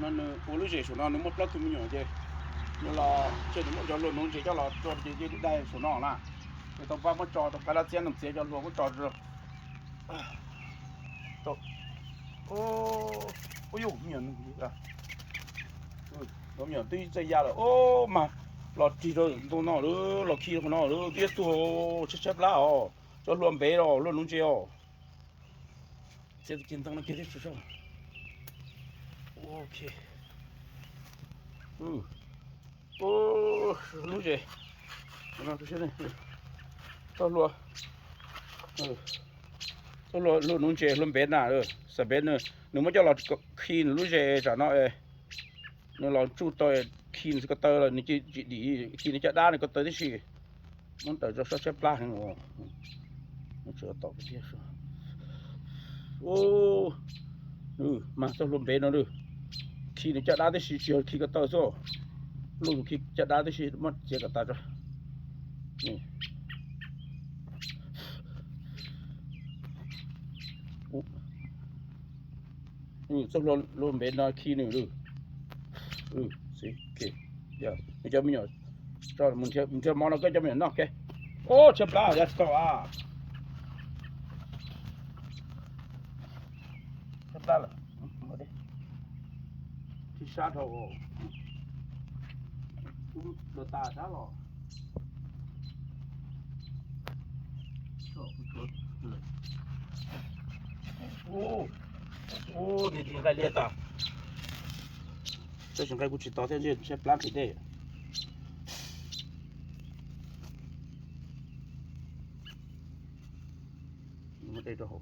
non olo je sono non mo plato mignon je no la che mo jo lo non je jo la jo je dai sono la e to pa mo jo to pa la tian non je jo lo ko jo to哦哟面啊面对这呀了哦嘛老地着都那了老气那了别多吃不啦哦就乱白了乱弄这哦这个紧张的给你吃上 OK 弄这那这些呢到了到了弄这乱白那了是白呢你们叫老ขี้弄这咋那你老住到ขี้ก็เตอแล้วนี่จิดีขี้นี่จะได้ก็เตอที่สิมันแต่จะใช้ปลาให้อ๋อมันจะตอกเสียโอ้มาจะลมเบนเอาดูขี้นี่จะได้ที่สิเชียวขี้ก็เตอซะลุงขี้จะได้ที่สิมันเสียก็ตาจ้ะนี่นี่จะลมเบนเอาขี้นี่ดูสิโอเคเดี๋ยวมันจะมีอ่ะจอดมันจะมองแล้วก็จะมีเนาะโอเคโอ้เชฟลาอย่าสตอเชฟลาล่ะมาดิที่ชาร์จเอารถตาช้าหรอโอ้ดีๆได้เลียตา这想开过去到天去先不拉给的。我这就好。